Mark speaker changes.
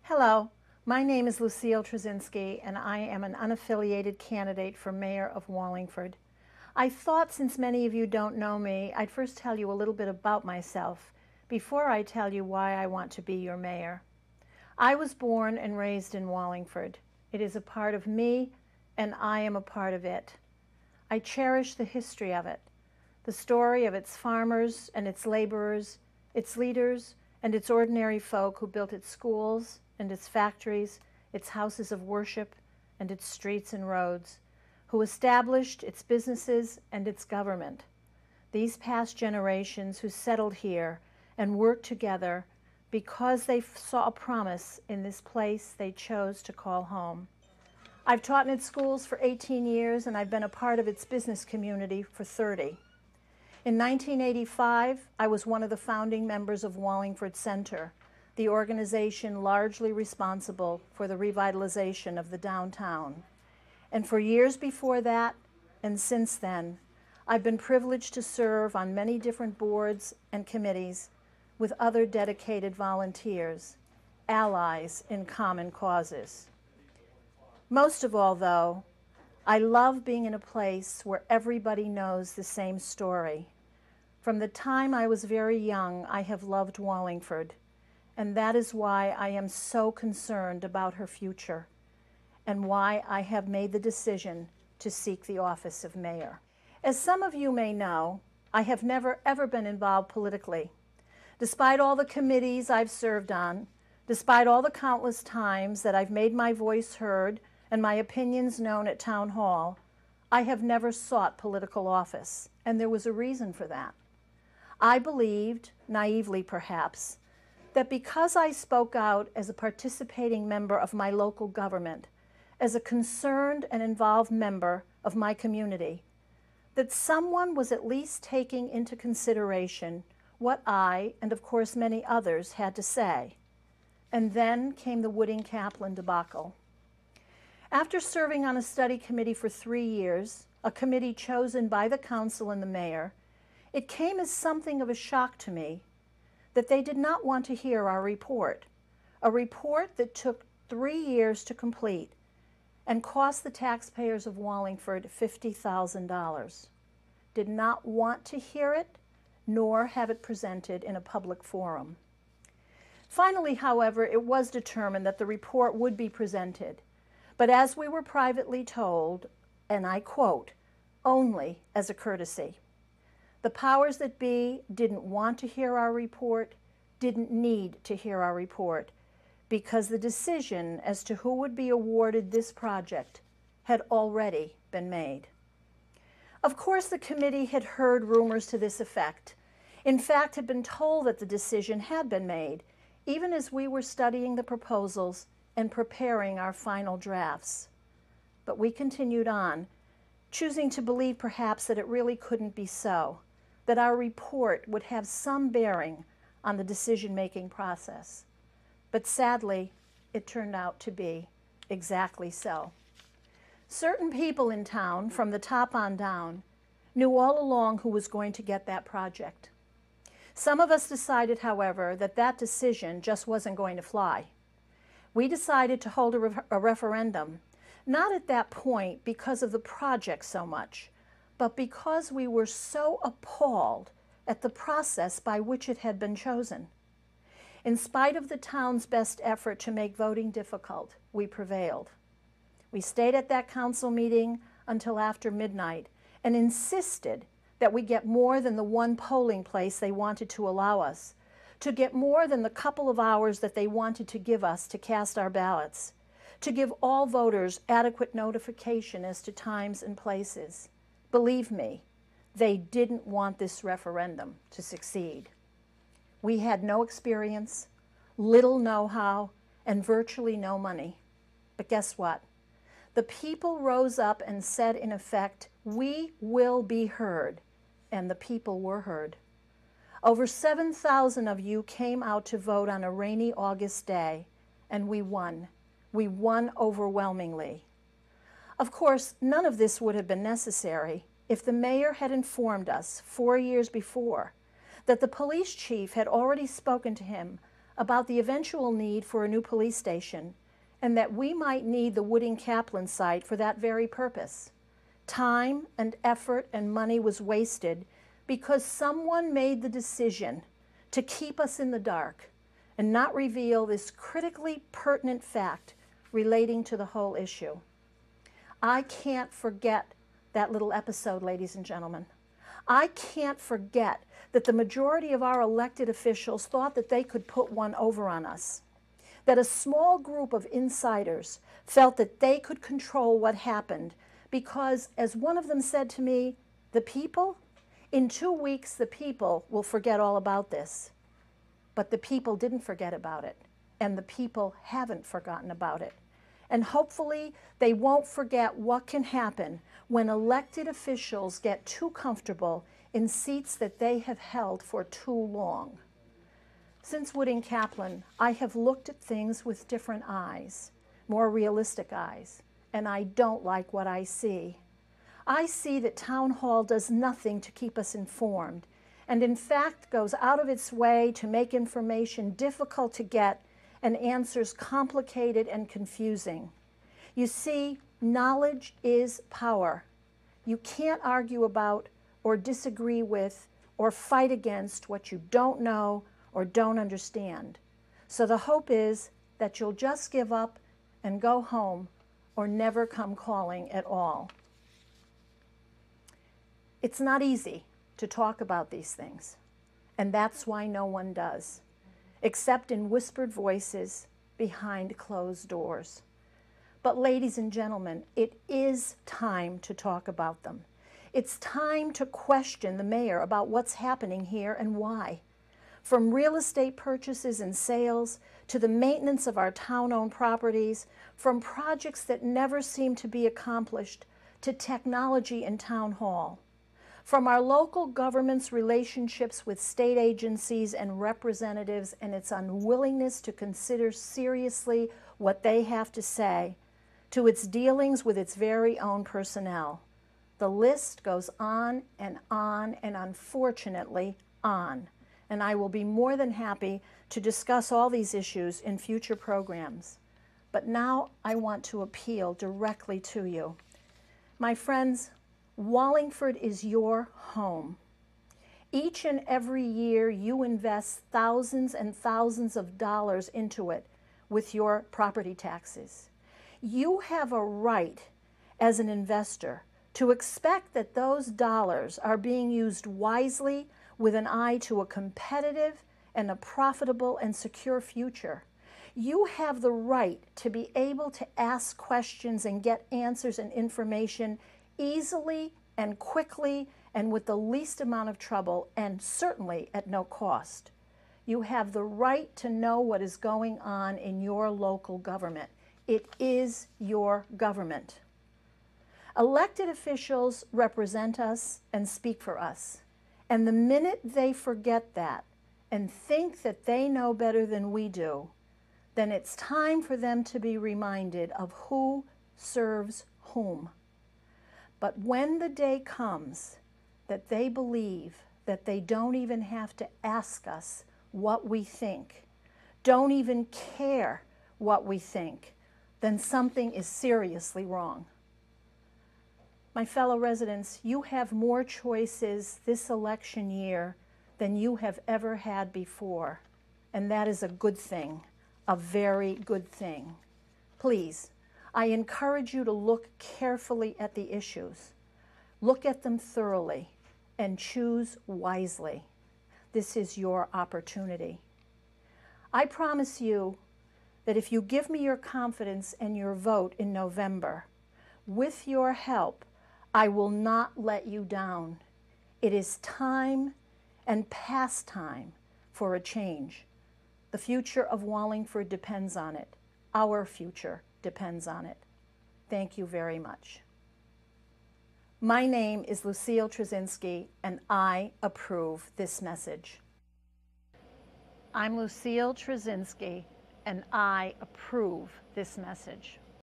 Speaker 1: Hello, my name is Lucille Trzcinski, and I am an unaffiliated candidate for mayor of Wallingford. I thought, since many of you don't know me, I'd first tell you a little bit about myself before I tell you why I want to be your mayor. I was born and raised in Wallingford. It is a part of me, and I am a part of it. I cherish the history of it, the story of its farmers and its laborers, its leaders, and its ordinary folk who built its schools and its factories, its houses of worship, and its streets and roads, who established its businesses and its government. These past generations who settled here and worked together because they saw a promise in this place they chose to call home. I've taught in its schools for 18 years, and I've been a part of its business community for 30. In 1985, I was one of the founding members of Wallingford Center, the organization largely responsible for the revitalization of the downtown. And for years before that, and since then, I've been privileged to serve on many different boards and committees with other dedicated volunteers, allies in common causes. Most of all, though, I love being in a place where everybody knows the same story. From the time I was very young, I have loved Wallingford, and that is why I am so concerned about her future and why I have made the decision to seek the office of mayor. As some of you may know, I have never ever been involved politically. Despite all the committees I've served on, despite all the countless times that I've made my voice heard and my opinions known at town hall, I have never sought political office, and there was a reason for that. I believed, naively perhaps, that because I spoke out as a participating member of my local government, as a concerned and involved member of my community, that someone was at least taking into consideration what I, and of course many others, had to say. And then came the Wooding Kaplan debacle. After serving on a study committee for 3 years, a committee chosen by the council and the mayor, it came as something of a shock to me that they did not want to hear our report, a report that took 3 years to complete and cost the taxpayers of Wallingford $50,000. Did not want to hear it, nor have it presented in a public forum. Finally, however, it was determined that the report would be presented, but as we were privately told, and I quote, only as a courtesy. The powers that be didn't want to hear our report, didn't need to hear our report, because the decision as to who would be awarded this project had already been made. Of course, the committee had heard rumors to this effect. In fact, had been told that the decision had been made, even as we were studying the proposals and preparing our final drafts. But we continued on, choosing to believe perhaps that it really couldn't be so, that our report would have some bearing on the decision-making process. But sadly, it turned out to be exactly so. Certain people in town, from the top on down, knew all along who was going to get that project. Some of us decided, however, that that decision just wasn't going to fly. We decided to hold a referendum, not at that point because of the project so much, but because we were so appalled at the process by which it had been chosen. In spite of the town's best effort to make voting difficult, we prevailed. We stayed at that council meeting until after midnight and insisted that we get more than the one polling place they wanted to allow us, to get more than the couple of hours that they wanted to give us to cast our ballots, to give all voters adequate notification as to times and places. Believe me, they didn't want this referendum to succeed. We had no experience, little know-how, and virtually no money. But guess what? The people rose up and said, in effect, we will be heard, and the people were heard. Over 7,000 of you came out to vote on a rainy August day, and we won. We won overwhelmingly. Of course, none of this would have been necessary if the mayor had informed us 4 years before that the police chief had already spoken to him about the eventual need for a new police station, and that we might need the Wooding Kaplan site for that very purpose. Time and effort and money was wasted because someone made the decision to keep us in the dark and not reveal this critically pertinent fact relating to the whole issue. I can't forget that little episode, ladies and gentlemen. I can't forget that the majority of our elected officials thought that they could put one over on us, that a small group of insiders felt that they could control what happened because, as one of them said to me, the people, in 2 weeks the people will forget all about this. But the people didn't forget about it, and the people haven't forgotten about it. And hopefully they won't forget what can happen when elected officials get too comfortable in seats that they have held for too long. Since Wooding Kaplan, I have looked at things with different eyes, more realistic eyes, and I don't like what I see. I see that Town Hall does nothing to keep us informed, and in fact goes out of its way to make information difficult to get and answers complicated and confusing. You see, knowledge is power. You can't argue about or disagree with or fight against what you don't know or don't understand. So the hope is that you'll just give up and go home or never come calling at all. It's not easy to talk about these things, and that's why no one does, except in whispered voices behind closed doors. But ladies and gentlemen, it is time to talk about them. It's time to question the mayor about what's happening here and why. From real estate purchases and sales to the maintenance of our town-owned properties, from projects that never seem to be accomplished to technology in Town Hall. From our local government's relationships with state agencies and representatives and its unwillingness to consider seriously what they have to say, to its dealings with its very own personnel. The list goes on and unfortunately on. And I will be more than happy to discuss all these issues in future programs. But now I want to appeal directly to you. My friends, Wallingford is your home. Each and every year you invest thousands and thousands of dollars into it with your property taxes. You have a right as an investor to expect that those dollars are being used wisely with an eye to a competitive and a profitable and secure future. You have the right to be able to ask questions and get answers and information easily and quickly and with the least amount of trouble, and certainly at no cost. You have the right to know what is going on in your local government. It is your government. Elected officials represent us and speak for us. And the minute they forget that and think that they know better than we do, then it's time for them to be reminded of who serves whom. But when the day comes that they believe that they don't even have to ask us what we think, don't even care what we think, then something is seriously wrong. My fellow residents, you have more choices this election year than you have ever had before, and that is a good thing, a very good thing. Please, I encourage you to look carefully at the issues. Look at them thoroughly and choose wisely. This is your opportunity. I promise you that if you give me your confidence and your vote in November, with your help, I will not let you down. It is time and past time for a change. The future of Wallingford depends on it. Our future depends on it. Thank you very much. My name is Lucille Trzcinski, and I approve this message. I'm Lucille Trzcinski, and I approve this message.